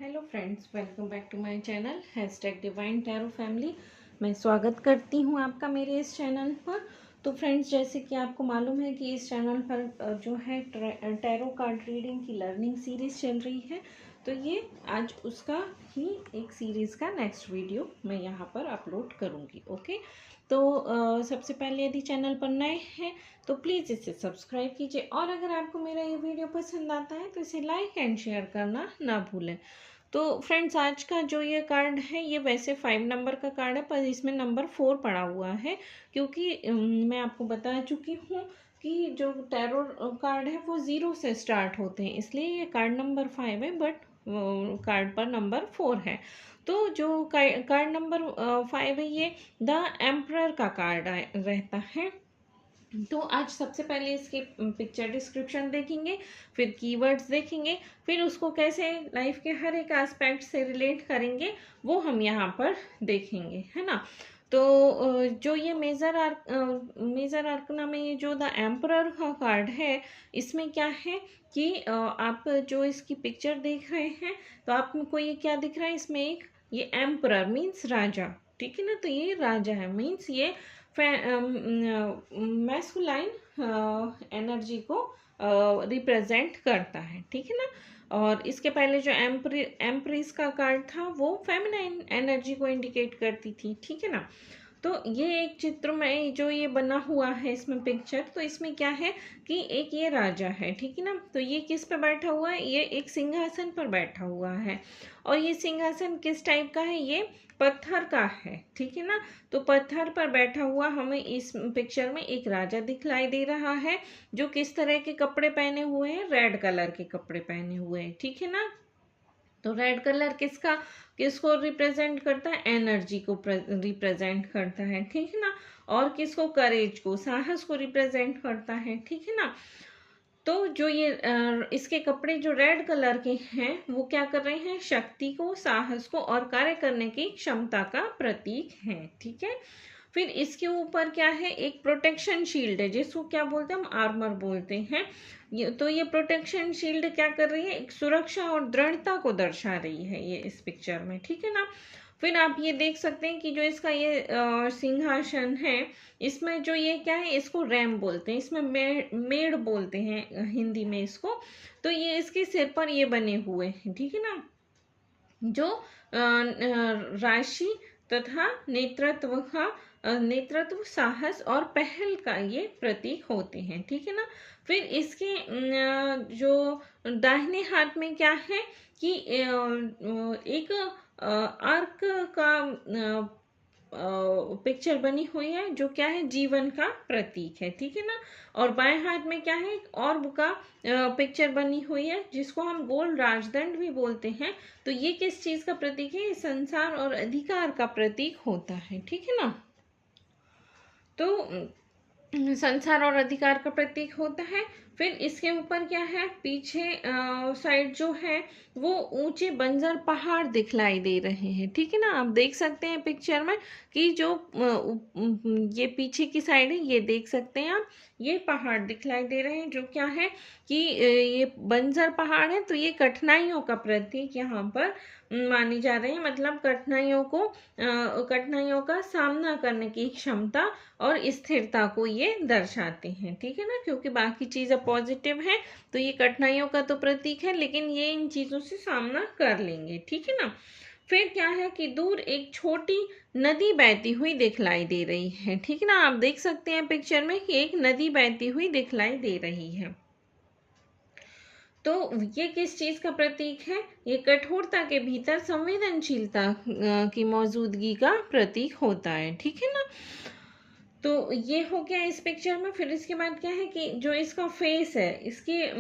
Hello friends, welcome back to my channel #divine tarot family. मैं स्वागत करती हूँ आपका मेरे इस चैनल पर। तो फ्रेंड्स, जैसे कि आपको मालूम है कि इस चैनल पर जो है टैरो कार्ड रीडिंग की लर्निंग सीरीज़ चल रही है। तो ये आज उसका ही एक सीरीज़ का नेक्स्ट वीडियो मैं यहाँ पर अपलोड करूँगी। ओके, तो सबसे पहले यदि चैनल पर नए हैं तो प्लीज़ इसे सब्सक्राइब कीजिए, और अगर आपको मेरा ये वीडियो पसंद आता है तो इसे लाइक एंड शेयर करना ना भूलें। तो फ्रेंड्स, आज का जो ये कार्ड है ये वैसे 5 नंबर का कार्ड है, पर इसमें नंबर 4 पड़ा हुआ है, क्योंकि मैं आपको बता चुकी हूँ कि जो टैरो कार्ड है वो 0 से स्टार्ट होते हैं, इसलिए ये कार्ड नंबर 5 है, बट कार्ड पर नंबर 4 है। तो जो कार्ड नंबर 5 है ये द एम्परर का कार्ड रहता है। तो आज सबसे पहले इसके पिक्चर डिस्क्रिप्शन देखेंगे, फिर कीवर्ड्स देखेंगे, फिर उसको कैसे लाइफ के हर एक एस्पेक्ट से रिलेट करेंगे वो हम यहाँ पर देखेंगे, है ना। तो जो ये मेजर आर्कना में ये जो द एम्परर का कार्ड है, इसमें क्या है कि आप जो इसकी पिक्चर देख रहे हैं तो आपको ये क्या दिख रहा है, इसमें एक ये एम्परर मीन्स राजा, ठीक है ना। तो ये राजा है, मीन्स ये मैस्कुलाइन एनर्जी को रिप्रेजेंट करता है, ठीक है ना। और इसके पहले जो एम्प्रेस का कार्ड था वो फेमिनाइन एनर्जी को इंडिकेट करती थी, ठीक है ना। तो ये एक चित्र में जो ये बना हुआ है इसमें पिक्चर, तो इसमें क्या है कि एक ये राजा है, ठीक है ना। तो ये किस पे बैठा हुआ है, ये एक सिंहासन पर बैठा हुआ है, और ये सिंहासन किस टाइप का है, ये पत्थर का है, ठीक है ना। तो पत्थर पर बैठा हुआ हमें इस पिक्चर में एक राजा दिखलाई दे रहा है, जो किस तरह के कपड़े पहने हुए हैं, रेड कलर के कपड़े पहने हुए हैं, ठीक है ना। तो रेड कलर किसको रिप्रेजेंट करता है, एनर्जी को रिप्रेजेंट करता है, ठीक है ना। और किसको, करेज को, साहस को रिप्रेजेंट करता है, ठीक है ना। तो जो ये इसके कपड़े जो रेड कलर के हैं वो क्या कर रहे हैं, शक्ति को, साहस को और कार्य करने की क्षमता का प्रतीक है, ठीक है। फिर इसके ऊपर क्या है, एक प्रोटेक्शन शील्ड है, जिसको क्या बोलते हैं, हम आर्मर बोलते हैं। तो ये प्रोटेक्शन शील्ड क्या कर रही है, एक सुरक्षा और दृढ़ता को दर्शा रही है ये इस पिक्चर में, ठीक है ना। फिर आप ये देख सकते हैं कि जो इसका ये सिंहासन है, इसमें जो ये क्या है, इसको रैम बोलते हैं, इसमें मेड़ बोलते हैं हिंदी में इसको। तो ये इसके सिर पर ये बने हुए हैं, ठीक है ना, जो राशि तथा नेतृत्व, साहस और पहल का ये प्रतीक होते हैं, ठीक है ना। फिर इसके जो दाहिने हाथ में क्या है कि एक आर्क का पिक्चर बनी हुई है, जो क्या है, जीवन का प्रतीक है, ठीक है ना। और बाएं हाथ में क्या है, एक ऑर्ब का पिक्चर बनी हुई है, जिसको हम गोल राजदंड भी बोलते हैं। तो ये किस चीज का प्रतीक है, ये संसार और अधिकार का प्रतीक होता है, ठीक है ना। तो संसार और अधिकार का प्रतीक होता है। फिर इसके ऊपर क्या है, पीछे साइड जो है वो ऊंचे बंजर पहाड़ दिखलाई दे रहे हैं, ठीक है ना। आप देख सकते हैं पिक्चर में कि जो ये पीछे की साइड है, ये देख सकते हैं आप, ये पहाड़ दिखलाई दे रहे हैं, जो क्या है कि ये बंजर पहाड़ है। तो ये कठिनाइयों का प्रतीक यहाँ पर माने जा रहे हैं, मतलब कठिनाइयों का सामना करने की क्षमता और स्थिरता को ये दर्शाते हैं, ठीक है ना। क्योंकि बाकी चीज़ें पॉजिटिव हैं, तो ये कठिनाइयों का तो प्रतीक है, लेकिन ये इन चीज़ों से सामना कर लेंगे, ठीक है ना। फिर क्या है कि दूर एक छोटी नदी बहती हुई दिखलाई दे रही है, ठीक है ना। आप देख सकते हैं पिक्चर में कि एक नदी बहती हुई दिखलाई दे रही है। तो ये किस चीज का प्रतीक है, ये कठोरता के भीतर संवेदनशीलता की मौजूदगी का प्रतीक होता है, ठीक है ना। तो ये हो गया इस पिक्चर में। फिर इसके बाद क्या है कि जो इसका फेस है, इसकी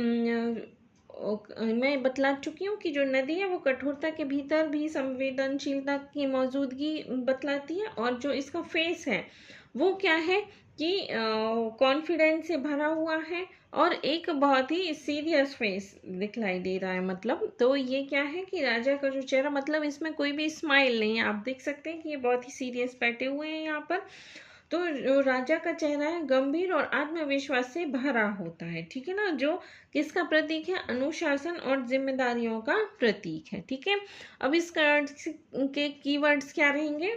मैं बतला चुकी हूँ कि जो नदी है वो कठोरता के भीतर भी संवेदनशीलता की मौजूदगी बतलाती है, और जो इसका फेस है वो क्या है कि कॉन्फिडेंस से भरा हुआ है, और एक बहुत ही सीरियस फेस दिखलाई दे रहा है, मतलब। तो ये क्या है कि राजा का जो चेहरा, मतलब इसमें कोई भी स्माइल नहीं है, आप देख सकते हैं कि ये बहुत ही सीरियस बैठे हुए हैं यहाँ पर। तो जो राजा का चेहरा है गंभीर और आत्मविश्वास से भरा होता है, ठीक है ना, जो किसका प्रतीक है, अनुशासन और जिम्मेदारियों का प्रतीक है, ठीक है। अब इस कार्ड के कीवर्ड्स क्या रहेंगे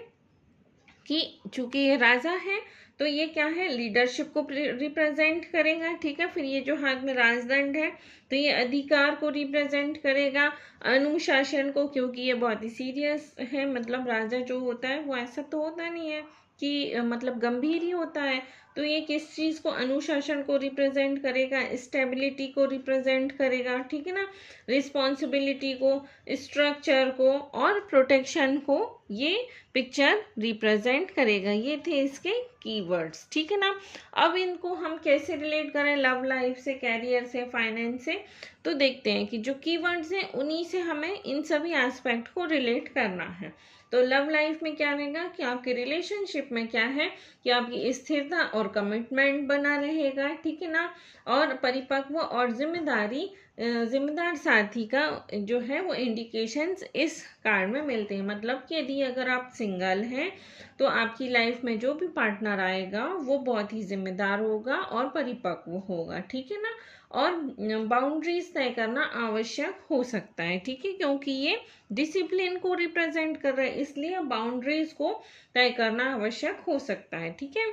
कि चूंकि ये राजा है तो ये क्या है, लीडरशिप को रिप्रेजेंट करेगा, ठीक है। फिर ये जो हाथ में राजदंड है तो ये अधिकार को रिप्रेजेंट करेगा, अनुशासन को, क्योंकि ये बहुत ही सीरियस है, मतलब राजा जो होता है वो ऐसा तो होता नहीं है कि मतलब गंभीर ही होता है, तो ये किस चीज को, अनुशासन को रिप्रेजेंट करेगा, स्टेबिलिटी को रिप्रेजेंट करेगा, ठीक है ना, रिस्पॉन्सिबिलिटी को, स्ट्रक्चर को और प्रोटेक्शन को ये पिक्चर रिप्रेजेंट करेगा। ये थे इसके कीवर्ड्स, ठीक है ना। अब इनको हम कैसे रिलेट करें लव लाइफ से, कैरियर से, फाइनेंस से, तो देखते हैं कि जो कीवर्ड्स हैं उन्हीं से हमें इन सभी एस्पेक्ट को रिलेट करना है। तो लव लाइफ में क्या रहेगा कि आपके रिलेशनशिप में क्या है कि आपकी स्थिरता और कमिटमेंट बना रहेगा, ठीक है ना, और परिपक्व और जिम्मेदार साथी का जो है वो इंडिकेशंस इस कार्ड में मिलते हैं। मतलब कि यदि अगर आप सिंगल हैं तो आपकी लाइफ में जो भी पार्टनर आएगा वो बहुत ही जिम्मेदार होगा और परिपक्व होगा, ठीक है ना, और बाउंड्रीज तय करना आवश्यक हो सकता है, ठीक है, क्योंकि ये डिसिप्लिन को रिप्रेजेंट कर रहा है, इसलिए बाउंड्रीज को तय करना आवश्यक हो सकता है, ठीक है।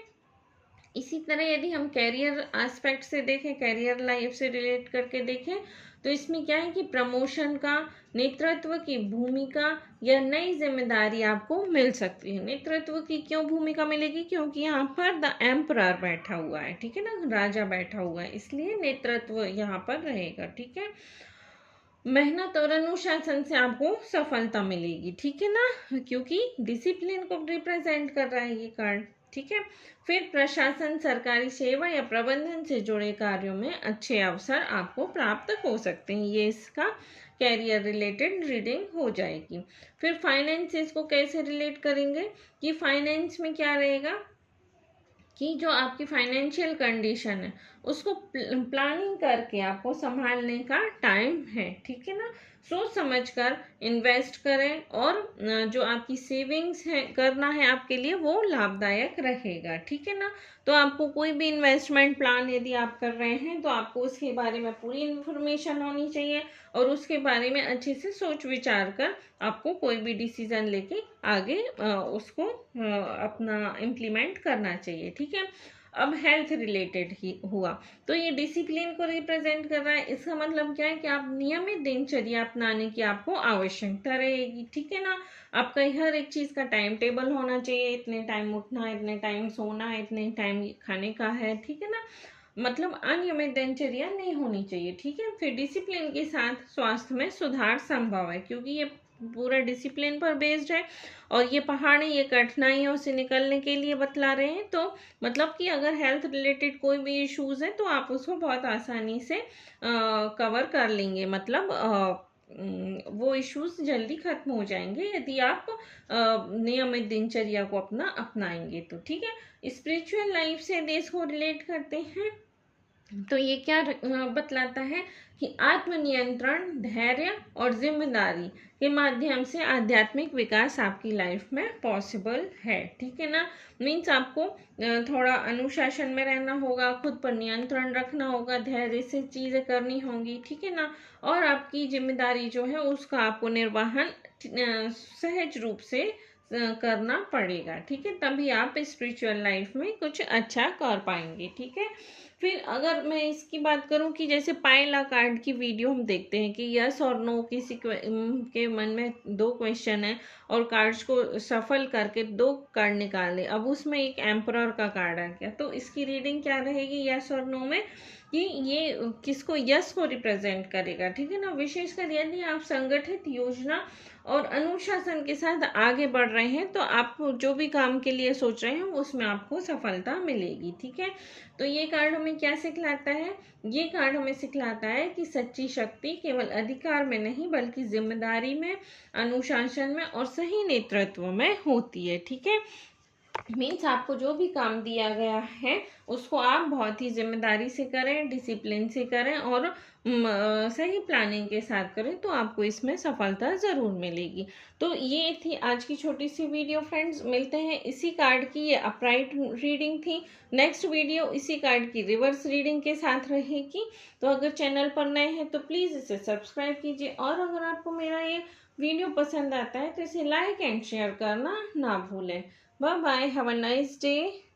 इसी तरह यदि हम कैरियर एस्पेक्ट से देखें, कैरियर लाइफ से रिलेट करके देखें, तो इसमें क्या है कि प्रमोशन का, नेतृत्व की भूमिका या नई जिम्मेदारी आपको मिल सकती है। नेतृत्व की क्यों भूमिका मिलेगी, क्योंकि यहाँ पर द एम्परर बैठा हुआ है, ठीक है ना, राजा बैठा हुआ है, इसलिए नेतृत्व यहाँ पर रहेगा, ठीक है। मेहनत और अनुशासन से आपको सफलता मिलेगी, ठीक है ना, क्योंकि डिसिप्लिन को रिप्रेजेंट कर रहा है ये कार्ड, ठीक है। फिर प्रशासन, सरकारी सेवा या प्रबंधन से जुड़े कार्यों में अच्छे अवसर आपको प्राप्त हो सकते हैं, ये इसका कैरियर रिलेटेड रीडिंग हो जाएगी। फिर फाइनेंस, इसको कैसे रिलेट करेंगे कि फाइनेंस में क्या रहेगा कि जो आपकी फाइनेंशियल कंडीशन है उसको प्लानिंग करके आपको संभालने का टाइम है, ठीक है ना, सोच समझकर इन्वेस्ट करें और जो आपकी सेविंग्स है करना है आपके लिए वो लाभदायक रहेगा, ठीक है ना। तो आपको कोई भी इन्वेस्टमेंट प्लान यदि आप कर रहे हैं तो आपको उसके बारे में पूरी इन्फॉर्मेशन होनी चाहिए और उसके बारे में अच्छे से सोच विचार कर आपको कोई भी डिसीजन लेके आगे उसको अपना इम्प्लीमेंट करना चाहिए, ठीक है। अब हेल्थ रिलेटेड ही हुआ तो ये डिसिप्लिन को रिप्रेजेंट कर रहा है, इसका मतलब क्या है कि आप नियमित दिनचर्या अपनाने की आपको आवश्यकता रहेगी, ठीक है ना। आपका हर एक चीज का टाइम टेबल होना चाहिए, इतने टाइम उठना है, इतने टाइम सोना है, इतने टाइम खाने का है, ठीक है ना, मतलब अनियमित दिनचर्या नहीं होनी चाहिए, ठीक है। फिर डिसिप्लिन के साथ स्वास्थ्य में सुधार संभव है, क्योंकि ये पूरा डिसिप्लिन पर बेस्ड है और ये पहाड़ी, ये कठिनाइयों से निकलने के लिए बतला रहे हैं। तो मतलब कि अगर हेल्थ रिलेटेड कोई भी इश्यूज है तो आप उसको बहुत आसानी से कवर कर लेंगे, मतलब वो इश्यूज जल्दी खत्म हो जाएंगे यदि आप नियमित दिनचर्या को अपनाएंगे तो, ठीक है। स्पिरिचुअल लाइफ से देश को रिलेट करते हैं तो ये क्या बतलाता है कि आत्मनियंत्रण, धैर्य और जिम्मेदारी के माध्यम से आध्यात्मिक विकास आपकी लाइफ में पॉसिबल है, ठीक है ना। मीन्स आपको थोड़ा अनुशासन में रहना होगा, खुद पर नियंत्रण रखना होगा, धैर्य से चीजें करनी होंगी, ठीक है ना, और आपकी जिम्मेदारी जो है उसका आपको निर्वहन सहज रूप से करना पड़ेगा, ठीक है, तभी आप स्पिरिचुअल लाइफ में कुछ अच्छा कर पाएंगे, ठीक है। फिर अगर मैं इसकी बात करूं कि जैसे पायला कार्ड की वीडियो हम देखते हैं कि यस और नो, किसी के मन में दो क्वेश्चन है और कार्ड्स को सफल करके दो कार्ड निकाले, अब उसमें एक एम्परर का कार्ड आ गया, तो इसकी रीडिंग क्या रहेगी यस और नो में कि ये किसको, यस को रिप्रेजेंट करेगा, ठीक है ना। विशेषकर यदि आप संगठित योजना और अनुशासन के साथ आगे बढ़ रहे हैं तो आप जो भी काम के लिए सोच रहे हैं उसमें आपको सफलता मिलेगी, ठीक है। तो ये कार्ड हमें क्या सिखलाता है, ये कार्ड हमें सिखलाता है कि सच्ची शक्ति केवल अधिकार में नहीं बल्कि जिम्मेदारी में, अनुशासन में और सही नेतृत्व में होती है, ठीक है। मीन्स आपको जो भी काम दिया गया है उसको आप बहुत ही जिम्मेदारी से करें, डिसिप्लिन से करें और सही प्लानिंग के साथ करें तो आपको इसमें सफलता ज़रूर मिलेगी। तो ये थी आज की छोटी सी वीडियो फ्रेंड्स। मिलते हैं इसी कार्ड की, ये अपराइट रीडिंग थी। नेक्स्ट वीडियो इसी कार्ड की रिवर्स रीडिंग के साथ रहेगी। तो अगर चैनल पर नए हैं तो प्लीज़ इसे सब्सक्राइब कीजिए और अगर आपको मेरा ये वीडियो पसंद आता है तो इसे लाइक एंड शेयर करना ना भूलें। Bye bye. Have a nice day.